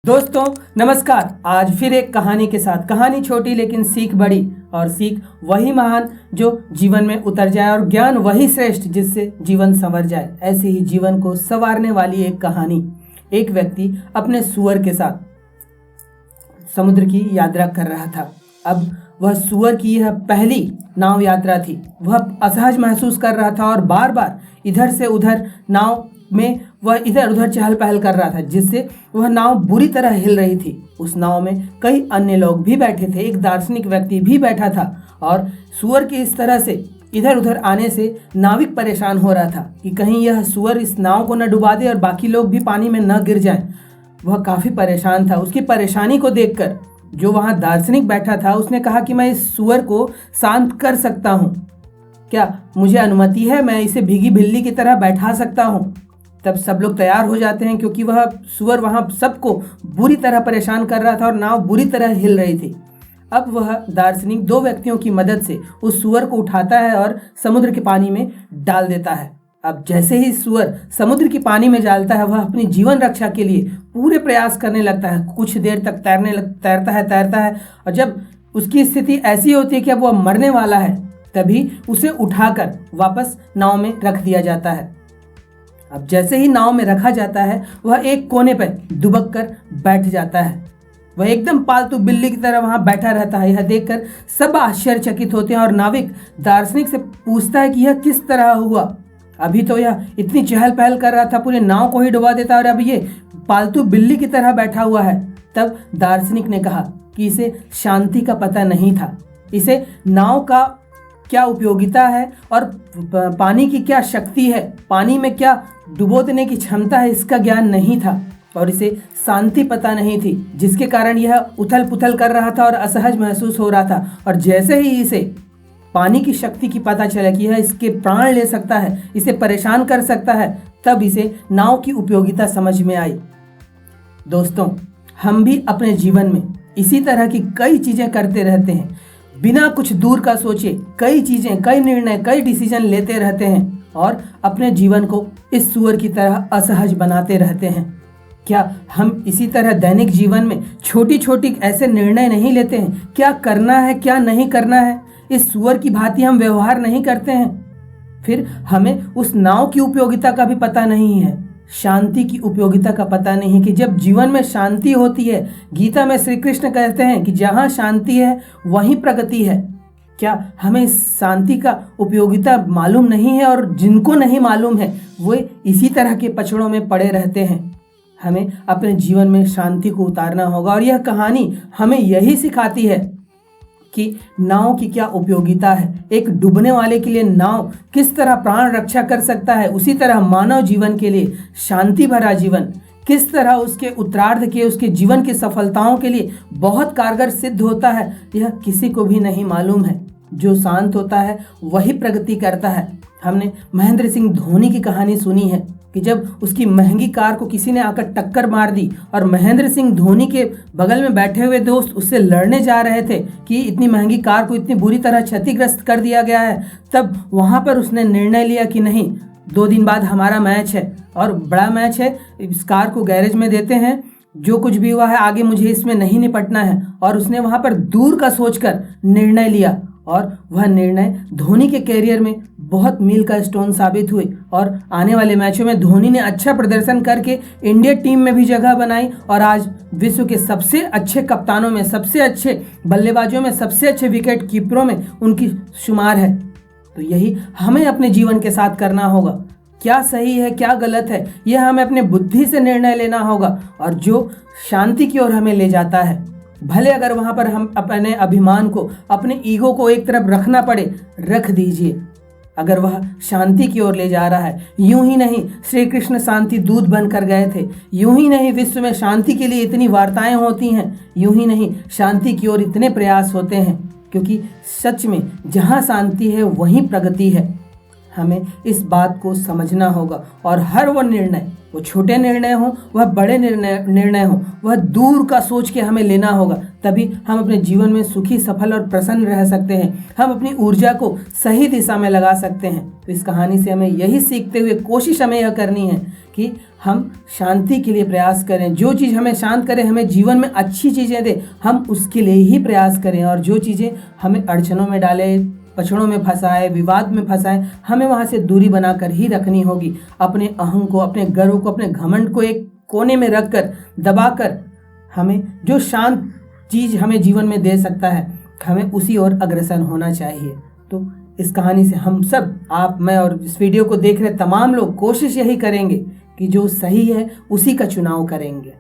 दोस्तों नमस्कार। आज फिर एक कहानी के साथ। कहानी छोटी लेकिन सीख बड़ी, और सीख वही महान जो जीवन में उतर जाए, और ज्ञान वही श्रेष्ठ जिससे जीवन संवर जाए। ऐसे ही जीवन को संवारने वाली एक कहानी। एक व्यक्ति अपने सुअर के साथ समुद्र की यात्रा कर रहा था। अब वह सुअर की यह पहली नाव यात्रा थी। वह असहज महसूस कर रहा था और बार बार इधर से उधर नाव में वह इधर उधर चहल पहल कर रहा था, जिससे वह नाव बुरी तरह हिल रही थी। उस नाव में कई अन्य लोग भी बैठे थे, एक दार्शनिक व्यक्ति भी बैठा था, और सुअर के इस तरह से इधर उधर आने से नाविक परेशान हो रहा था कि कहीं यह सुअर इस नाव को न डुबा दे और बाकी लोग भी पानी में न गिर जाएं। वह काफ़ी परेशान था। उसकी परेशानी को देखकर जो वहाँ दार्शनिक बैठा था उसने कहा कि मैं इस सुअर को शांत कर सकता हूँ, क्या मुझे अनुमति है? मैं इसे भीगी बिल्ली की तरह बैठा सकता हूँ। तब सब लोग तैयार हो जाते हैं, क्योंकि वह सुअर वहाँ सबको बुरी तरह परेशान कर रहा था और नाव बुरी तरह हिल रही थी। अब वह दार्शनिक दो व्यक्तियों की मदद से उस सुअर को उठाता है और समुद्र के पानी में डाल देता है। अब जैसे ही सुअर समुद्र की पानी में डालता है, वह अपनी जीवन रक्षा के लिए पूरे प्रयास करने लगता है। कुछ देर तक तैरता है, और जब उसकी स्थिति ऐसी होती है कि अब वह मरने वाला है, तभी उसे उठाकर वापस नाव में रख दिया जाता है। अब जैसे ही नाव में रखा जाता है, वह एक कोने पर दुबक कर बैठ जाता है। वह एकदम पालतू बिल्ली की तरह वहां बैठा रहता है। यह देखकर सब आश्चर्यचकित होते हैं, और नाविक दार्शनिक से पूछता है कि यह किस तरह हुआ। अभी तो यह इतनी चहल पहल कर रहा था, पूरे नाव को ही डुबा देता, और अब ये पालतू बिल्ली की तरह बैठा हुआ है। तब दार्शनिक ने कहा कि इसे शांति का पता नहीं था, इसे नाव का क्या उपयोगिता है और पानी की क्या शक्ति है, पानी में क्या डुबो देने की क्षमता है, इसका ज्ञान नहीं था, और इसे शांति पता नहीं थी, जिसके कारण यह उथल पुथल कर रहा था और असहज महसूस हो रहा था। और जैसे ही इसे पानी की शक्ति की पता चला कि यह इसके प्राण ले सकता है, इसे परेशान कर सकता है, तब इसे नाव की उपयोगिता समझ में आई। दोस्तों, हम भी अपने जीवन में इसी तरह की कई चीज़ें करते रहते हैं, बिना कुछ दूर का सोचे कई चीज़ें, कई निर्णय, कई डिसीजन लेते रहते हैं, और अपने जीवन को इस सुअर की तरह असहज बनाते रहते हैं। क्या हम इसी तरह दैनिक जीवन में छोटी छोटी ऐसे निर्णय नहीं लेते हैं? क्या करना है, क्या नहीं करना है, इस सुअर की भांति हम व्यवहार नहीं करते हैं? फिर हमें उस नाव की उपयोगिता का भी पता नहीं है, शांति की उपयोगिता का पता नहीं कि जब जीवन में शांति होती है, गीता में श्री कृष्ण कहते हैं कि जहाँ शांति है वहीं प्रगति है। क्या हमें इस शांति का उपयोगिता मालूम नहीं है? और जिनको नहीं मालूम है वो इसी तरह के पचड़ों में पड़े रहते हैं। हमें अपने जीवन में शांति को उतारना होगा, और यह कहानी हमें यही सिखाती है कि नाव की क्या उपयोगिता है। एक डूबने वाले के लिए नाव किस तरह प्राण रक्षा कर सकता है, उसी तरह मानव जीवन के लिए शांति भरा जीवन किस तरह उसके उत्तरार्ध के, उसके जीवन की सफलताओं के लिए बहुत कारगर सिद्ध होता है, यह किसी को भी नहीं मालूम है। जो शांत होता है वही प्रगति करता है। हमने महेंद्र सिंह धोनी की कहानी सुनी है कि जब उसकी महंगी कार को किसी ने आकर टक्कर मार दी, और महेंद्र सिंह धोनी के बगल में बैठे हुए दोस्त उससे लड़ने जा रहे थे कि इतनी महंगी कार को इतनी बुरी तरह क्षतिग्रस्त कर दिया गया है, तब वहाँ पर उसने निर्णय लिया कि नहीं, 2 दिन बाद हमारा मैच है और बड़ा मैच है, इस कार को गैरेज में देते हैं, जो कुछ भी हुआ है आगे मुझे इसमें नहीं निपटना है। और उसने वहाँ पर दूर का सोचकर निर्णय लिया, और वह निर्णय धोनी के कैरियर में बहुत मील का स्टोन साबित हुए, और आने वाले मैचों में धोनी ने अच्छा प्रदर्शन करके इंडिया टीम में भी जगह बनाई, और आज विश्व के सबसे अच्छे कप्तानों में, सबसे अच्छे बल्लेबाजों में, सबसे अच्छे विकेट कीपरों में उनकी शुमार है। तो यही हमें अपने जीवन के साथ करना होगा। क्या सही है, क्या गलत है, यह हमें अपने बुद्धि से निर्णय लेना होगा, और जो शांति की ओर हमें ले जाता है, भले अगर वहाँ पर हम अपने अभिमान को, अपने ईगो को एक तरफ रखना पड़े, रख दीजिए। अगर वह शांति की ओर ले जा रहा है, यूं ही नहीं श्री कृष्ण शांति दूत बनकर गए थे, यूं ही नहीं विश्व में शांति के लिए इतनी वार्ताएं होती हैं, यूं ही नहीं शांति की ओर इतने प्रयास होते हैं, क्योंकि सच में जहाँ शांति है वहीं प्रगति है। हमें इस बात को समझना होगा, और हर वो निर्णय वो छोटे निर्णय हो वह बड़े निर्णय हो, वह दूर का सोच के हमें लेना होगा। तभी हम अपने जीवन में सुखी, सफल और प्रसन्न रह सकते हैं। हम अपनी ऊर्जा को सही दिशा में लगा सकते हैं। तो इस कहानी से हमें यही सीखते हुए कोशिश हमें यह करनी है कि हम शांति के लिए प्रयास करें। जो चीज़ हमें शांत करे, हमें जीवन में अच्छी चीज़ें दे, हम उसके लिए ही प्रयास करें। और जो चीज़ें हमें अड़चनों में डाले, पछड़ों में फंसाए, विवाद में फंसाए, हमें वहाँ से दूरी बनाकर ही रखनी होगी। अपने अहं को, अपने गर्व को, अपने घमंड को एक कोने में रखकर, दबाकर, हमें जो शांत चीज़ हमें जीवन में दे सकता है, हमें उसी ओर अग्रसर होना चाहिए। तो इस कहानी से हम सब, आप, मैं और इस वीडियो को देख रहे तमाम लोग कोशिश यही करेंगे कि जो सही है उसी का चुनाव करेंगे।